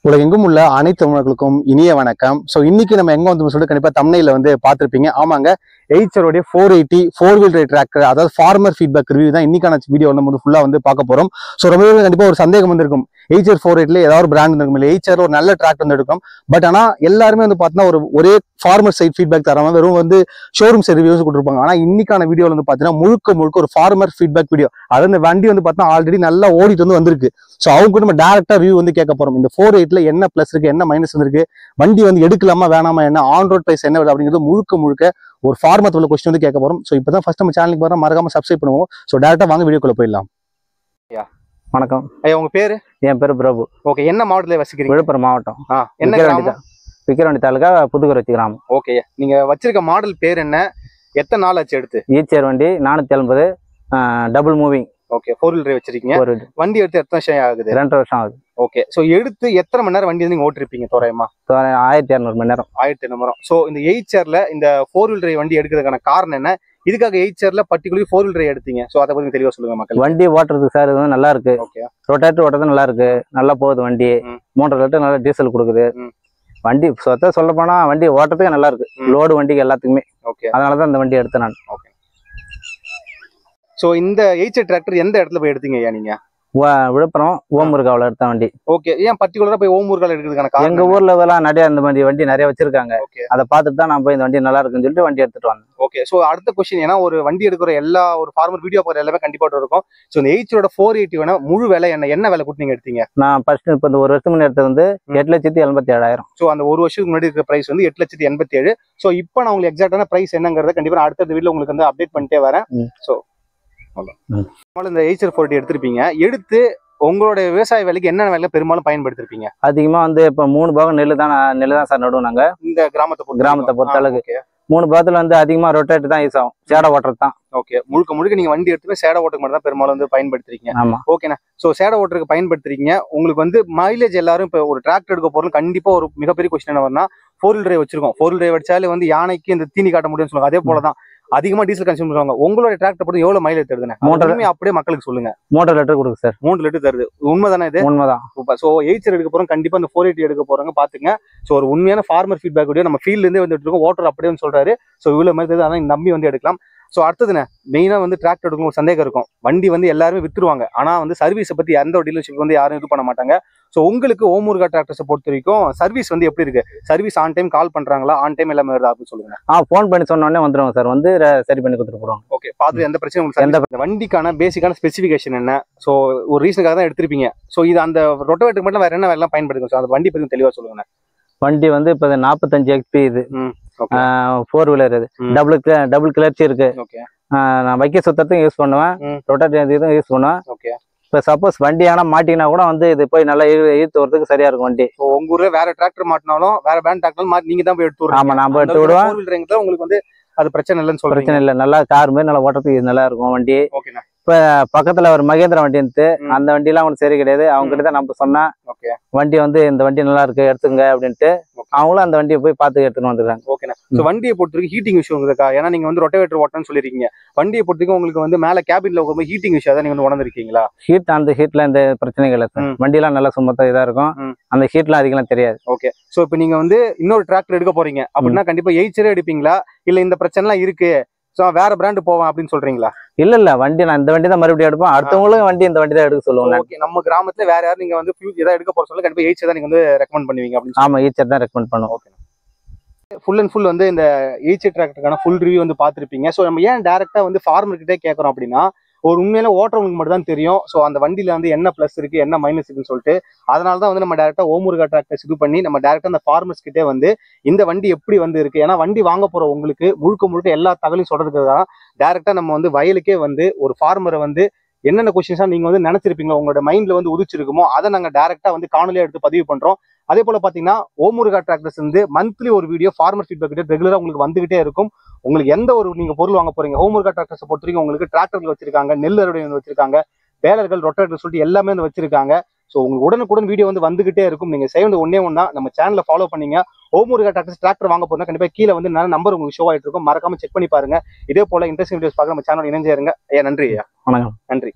உலகெங்கும் உள்ள அனைத்து தமிழர்களுக்கும் இனிய வணக்கம். ஸோ இன்னைக்கு நம்ம எங்க வந்து சொல்லிட்டு கண்டிப்பா தம்ப்நெயில்ல வந்து பார்த்திருப்பீங்க. ஆமாங்க, எய்ச்சரோடைய 480 4 வீல் டிரைவ் டிராக்டர், அதாவது ஃபார்மர் ஃபீட்பேக் ரிவ்யூ தான் இன்னைக்கான வீடியோ வந்து ஃபுல்லா வந்து பார்க்க போறோம். ஸோ ரொம்ப கண்டிப்பா ஒரு சந்தேகம் வந்து இருக்கும், எய்ச்சர் 480 ஏதாவது ஒரு பிராண்ட் இருக்கும், இல்லை எய்ச்சர் ஒரு நல்ல டிராக்டர் வந்து எடுக்கும். பட் ஆனா எல்லாருமே வந்து பார்த்தீங்கன்னா ஒரே ஃபார்மர் சைட் ஃபீட்பேக் தராம வெறும் வந்து ஷோரூம் சைட் ரிவ்யூஸ் கொடுத்துருப்பாங்க. ஆனா இன்னைக்கான வீடியோல வந்து பார்த்தீங்கன்னா முழுக்க ஒரு ஃபார்மர் ஃபீட்பேக் வீடியோ. அதாவது இந்த வண்டி வந்து பார்த்தீங்கன்னா ஆல்ரெடி நல்லா ஓடிட்டு வந்து வந்திருக்கு. ஸோ அவங்க நம்ம டேரக்டா ரிவ்யூ வந்து கேட்க போறோம். இந்த 480ல என்ன பிளஸ் இருக்கு, என்ன மைனஸ் இருக்கு, வண்டி வந்து எடுக்கலாமா வேணாமா, என்ன ஆன் ரோட் பிரைஸ் என்ன அப்படிங்கிறது முழுக்க ஒரு ஃபார்மட் உள்ள கொஸ்டின் வந்து கேட்க போறோம். ஸோ இப்பதான் ஃபர்ஸ்ட் நம்ம சேனலுக்கு போறோம், மறக்காம சப்ஸ்கிரைப் பண்ணுவோம். ஸோ டேரக்டா வாங்க வீடியோக்குள்ள போயிடலாம். வணக்கம் ஐயா, உங்க பேரு? என் பேரு பிரபு. ஓகே, என்ன மாவட்டத்தில் வசிக்கிறீங்க? விழுப்புரம் மாவட்டம். என்ன கிராமம்? விக்கிரவாண்டி தாலுகா புதுக்குறிச்சி கிராமம். ஓகே, நீங்க வச்சிருக்க மாடல் பேர் என்ன? எத்தனை நாள் ஆச்சு எடுத்து? ஈச்சர் வண்டி 480 double moving. Okay, 4 wheel drive வச்சிருக்கீங்க. வண்டி எடுத்து எத்தனை வருஷம் ஆகுது? 2 வருஷம் ஆகுது. ஓகே, ஸோ எடுத்து எத்தனை மணி நேரம் வண்டி வந்து நீங்க ஓட்டிருப்பீங்க தோராயமா? 1200 மணி நேரம். 1200 மணி நேரம். ஸோ இந்த எய்ச்சர்ல இந்த 4 வீல் டிரைவ் வண்டி எடுக்கிறதுக்கான காரணம் என்ன? இதுக்காக எய்ச்சர்ல பர்டிகுலர் 4 வீல் டிரைவ் எடுத்தீங்க. ஸோ அதை பத்தி தெளிவா சொல்லுங்க மக்கள். வண்டி ஓட்டுறதுக்கு சார் இது நல்லா இருக்கு. ஓகே, ரொட்டேட்டர் ஓட்டுறது நல்லா இருக்கு, நல்லா போகுது வண்டி. 3 லிட்டர் நல்லா டீசல் கொடுக்குது. வண்டி சொத்த சொல்ல போனா வண்டி ஓட்டுறதுக்கு நல்லா இருக்கு, லோடு வண்டிக்கு எல்லாத்துக்குமே. ஓகே, அதனாலதான் இந்த வண்டி எடுத்தேன் நான். ஓகே, ஸோ இந்த எய்ச்சர் டிராக்டர் எந்த இடத்துல போய் எடுத்தீங்க ஐயா நீங்க? விழுப்புரம் ஓமூர்காவில் எடுத்த வண்டி. ஓகே, ஏன் பர்டிகுலரா போய் ஓமூர்காவில் எடுக்கிறதுக்கான காரணம்? எங்க ஊர்ல எல்லாம் நிறைய இந்த வண்டி நிறைய வச்சிருக்காங்க. அதை பார்த்துட்டு தான் நான் போய் இந்த வண்டி நல்லா இருக்குன்னு சொல்லிட்டு வண்டி எடுத்துட்டு வந்தேன். ஓகே, ஸோ அடுத்த கொஸ்டின், ஏன்னா ஒரு வண்டி எடுக்கிற எல்லா ஒரு ஃபார்மர் வீடியோ போகிற எல்லாமே கண்டிப்பா இருக்கும். ஸோ இந்த எய்ச்சரோட 480 வேணா முழு விலை என்ன விலை கொடுத்து நீங்க எடுத்தீங்க? நான் ஃபர்ஸ்ட் இப்போ இந்த ஒரு வருஷத்துக்கு முன்னாடி எடுத்தது வந்து 8,87,000. ஸோ அந்த ஒரு வருஷத்துக்கு முன்னாடி இருக்கிற பிரைஸ் வந்து 8,87,000. ஸோ இப்போ நான் உங்களுக்கு எக்ஸாக்டான பிரைஸ் என்னங்கிறத கண்டிப்பா அடுத்த வீடியோல உங்களுக்கு வந்து அப்டேட் பண்ணிட்டே வரேன். ஸோ இந்த எய்ச்சர் 480 எடுத்திருப்பீங்க, எடுத்து உங்களோட விவசாய வேலைக்கு என்னென்ன வேலை பெரும்பாலும் பயன்படுத்திருப்பீங்க? அதிகமா வந்து இப்ப 3 பாகம் நெல்லு தான் சார் நடுவோம் நாங்க இந்த கிராமத்தை பொறுத்த அளவுக்கு. 3 பாகத்துல வந்து அதிகமா ரொட்டேட் தான் யூஸ் ஆகும், சேடை ஓட்டுறது தான். ஓகே, முழுக்க நீங்க வண்டி எடுத்து சேடை ஓட்டுக்கு மட்டும் தான் பெரும்பாலும் வந்து பயன்படுத்துறீங்க. ஆமா, ஓகேண்ணா. ஸோ சேடை ஓட்டுறதுக்கு பயன்படுத்துறீங்க. உங்களுக்கு வந்து மைலேஜ் எல்லாரும் இப்போ ஒரு டிராக்டர் எடுக்க போறோம், கண்டிப்பா ஒரு மிகப்பெரிய கொஸ்டின் என்ன வரும்னா, 4 வீல் டிரைவ் வச்சிருக்கோம். 4 வீல் டிரைவ் வச்சாலே வந்து யானைக்கு இந்த தீனி காட்ட முடியும்னு சொல்லுவாங்க. அதே போலதான் அதிகமா டீசல் கன்சியூம் பண்ணுவாங்க. உங்களோட டிராக்டர் போட்டு எவ்வளவு மைலேஜ் தருதுன்னு அப்படியே மக்களுக்கு சொல்லுங்க. 3 லிட்டர் கொடுக்கு சார். 3 லிட்டர் தருது. உண்மைதானே இது? உண்மைதான். ஸோ எய்ச்சர் எடுக்க போறோம், கண்டிப்பா இந்த 480 எடுக்க போறாங்க பாத்துங்க. ஸோ ஒரு உண்மையான ஃபார்மர் ஃபீட்பேக் வீடியோ நம்ம ஃபீல்ட்ல இருந்தே வந்துட்டு இருக்கோம். ஓட்டர் அப்படியே சொல்றாரு. ஸோ இவ்வளவு மாதிரி தெரியுது, அதான் நம்பி வந்து எடுக்கலாம். ஸோ அடுத்ததுன்னு மெயினா வந்து டிராக்டர் எடுக்கும் ஒரு சந்தேகம் இருக்கும், வண்டி வந்து எல்லாருமே வித்துருவாங்க, ஆனா வந்து சர்வீஸை பத்தி எந்த ஒரு டீலர்ஷிப் வந்து யாரும் இது பண்ண மாட்டாங்க. ஸோ உங்களுக்கு ஓமூர்கா டிராக்டர்ஸை பொறுத்த வரைக்கும் சர்வீஸ் வந்து எப்படி இருக்கு? சர்வீஸ் ஆன் டைம் கால் பண்றாங்களா, ஆன் டைம் எல்லாமே வருதா அப்படின்னு சொல்லுங்க. ஃபோன் பண்ணி சொன்னோடனே வந்துருவாங்க சார், வந்து சரி பண்ணி கொடுத்துட்டு போடுவாங்க. ஓகே, பார்த்து எந்த பிரச்சனையும் உங்களுக்கு. இந்த வண்டிக்கான பேசிக்கான ஸ்பெசிஃபிகேஷன் என்ன? ஸோ ஒரு ரீசனுக்காக தான் எடுத்திருப்பீங்க. ஸோ இது அந்த ரொட்டோவேட்டருக்கு மட்டும் வேற என்ன வேலை பயன்படுத்தும்? ஸோ அந்த வண்டி பத்தி தெளிவா சொல்லுங்க. வண்டி வந்து இப்போ 45 HP இது 4 வீலர், இது டபுள் கிளர்ச்சி இருக்கு. நான் வைக்க சுத்தத்துக்கும் யூஸ் பண்ணுவேன், ரொட்டேட்டர் இதுவும் யூஸ் பண்ணுவேன். ஓகே, இப்போ சப்போஸ் வண்டி ஆனா மாட்டினா கூட வந்து இது போய் நல்லா இழுத்து வரதுக்கு சரியா இருக்கும் வண்டி. உங்க ஊர்ல வேற டிராக்டர் மாட்டினாலும் வேற பேண்ட் டிராக்டர் நீங்க தான் போய் எடுத்து விடுறீங்க. ஆமா, நான் போய் எடுத்து விடுவேன். உங்களுக்கு வந்து அது பிரச்சனை இல்லைன்னு சொல்றீங்க? பிரச்சனை இல்லை, நல்லா கார் மாதிரி நல்லா ஓட்டுறதுக்கு நல்லா இருக்கும் வண்டி. ஓகேண்ணா. இப்ப பக்கத்துல ஒரு மகேந்திரா வண்டி இருந்து, அந்த வண்டி எல்லாம் அவனுக்கு சரி கிடையாது. அவங்க கிட்ட தான் நம்ம சொன்னா வண்டி வந்து இந்த வண்டி நல்லா இருக்கு எடுத்துங்க அப்படின்ட்டு அவங்களும் அந்த வண்டியை போய் பார்த்து எடுத்துன்னு வந்துருக்காங்க. ஓகேண்ணா. ஸோ வண்டியை பொறுத்தவரைக்கும் ஹீட்டிங் இஷ்யூ இருக்கா? ஏன்னா நீங்க வந்து ரொட்டவேட்டர் ஓட்டன்னு சொல்லிருக்கீங்க. வண்டியை பொறுத்தவரைக்கும் உங்களுக்கு வந்து மேல கேபின்ல உட்காந்து ஹீட்டிங் இஷ்யூ தான் நீங்க வந்து உணர்ந்திருக்கீங்களா? அந்த ஹீட்ல இந்த பிரச்சனைகள் இல்லை, வண்டி எல்லாம் நல்லா சுமத்தா இதா இருக்கும், அந்த ஹீட்லாம் அதிகம் தெரியாது. ஓகே, ஸோ இப்போ நீங்க வந்து இன்னொரு டிராக்டர் எடுக்க போறீங்க அப்படின்னா கண்டிப்பா எய்ச்சரே எடுப்பீங்களா, இல்ல இந்த பிரச்சனை எல்லாம் இருக்கு வேற பிராண்ட் போவேன் அப்படின்னு சொல்றீங்களா? இல்ல வண்டி நான் இந்த வண்டி தான் மறுபடியும் எடுப்போம், அடுத்தவங்களும் வண்டி இந்த வண்டி தான் எடுக்க சொல்லுவாங்க. ஓகே, நம்ம கிராமத்துல வேற யாரும் நீங்க வந்து ஏதாவது எடுக்க போற சொல்ல கண்டிப்பா எய்ச்சர் தான் நீங்க வந்து ரெக்கமெண்ட் பண்ணுவீங்க அப்படின்னு? ஆமா, எய்ச்சர் தான் ரெக்கமெண்ட் பண்ணுவோம். ஓகே, ஃபுல் அண்ட் ஃபுல் வந்து இந்த எய்ச்சர் டிராக்டருக்கான ஃபுல் ரிவ்யூ வந்து பார்த்துருப்பீங்க. ஸோ நம்ம ஏன் டேரக்டா வந்து ஃபார்மர் கிட்டே கேட்கறோம் அப்படின்னா, ஒரு உண்மையில ஓட்டுறவங்களுக்கு மட்டும் தான் தெரியும் ஸோ அந்த வண்டியில வந்து என்ன பிளஸ் இருக்கு என்ன மைனஸ் இருக்குன்னு சொல்லிட்டு. அதனால தான் வந்து நம்ம டேரக்டா ஓமூர்கா டிராக்டர்ஸ் இது பண்ணி நம்ம டேரக்டா அந்த ஃபார்மர்ஸ் கிட்டே வந்து இந்த வண்டி எப்படி வந்து இருக்கு, ஏன்னா வண்டி வாங்க போற உங்களுக்கு முழுக்க எல்லா தகவலையும் சொல்றதுக்கு தான் டேரக்டா நம்ம வந்து வயலுக்கே வந்து ஒரு ஃபார்மரை வந்து என்னென்ன கொஸ்டின்ஸா நீங்க வந்து நினைச்சிருப்பீங்களோ உங்களோட மைண்ட்ல வந்து உதிச்சிருக்குமோ அதை நாங்க டேரக்டா வந்து காணொலியா எடுத்து பதிவு பண்றோம். அதே போல பாத்தீங்கன்னா ஓமூர்கா டிராக்டர்ஸ் வந்து மந்த்லி ஒரு வீடியோ ஃபார்மர் ஃபீட்பேக் ரெகுலரா உங்களுக்கு வந்துகிட்டே இருக்கும். உங்களுக்கு எந்த ஒரு நீங்க பொருள் வாங்க போறீங்க, ஓமூர்கா டிராக்டர்ஸ் பொறுத்த வரைக்கும் உங்களுக்கு டிராக்டர்கள் வச்சிருக்காங்க, நெல் அறுவடை வச்சிருக்காங்க, பேலர்கள், ரொட்டேட்டர் சொல்லிட்டு எல்லாமே வந்து வச்சிருக்காங்க. ஸோ உங்களுக்கு உடனுக்குடன் வீடியோ வந்து வந்துகிட்டே இருக்கும். நீங்க செய்ய வேண்டிய ஒன்னே ஒன்னா நம்ம சேனலை ஃபாலோ பண்ணீங்க. ஓமூர்கா டிராக்டர் வாங்க போறோம்னா கண்டிப்பா கீழே வந்து நல்ல நம்பர் உங்களுக்கு ஷோ ஆயிட்டு இருக்கும், மறக்காம செக் பண்ணி பாருங்க. இதே போல இன்ட்ரெஸ்டிங் வீடியோஸ் பார்க்க நம்ம சேனல் இணைஞ்சேருங்க. ஐயா நன்றி. ஐயா வணக்கம். நன்றி.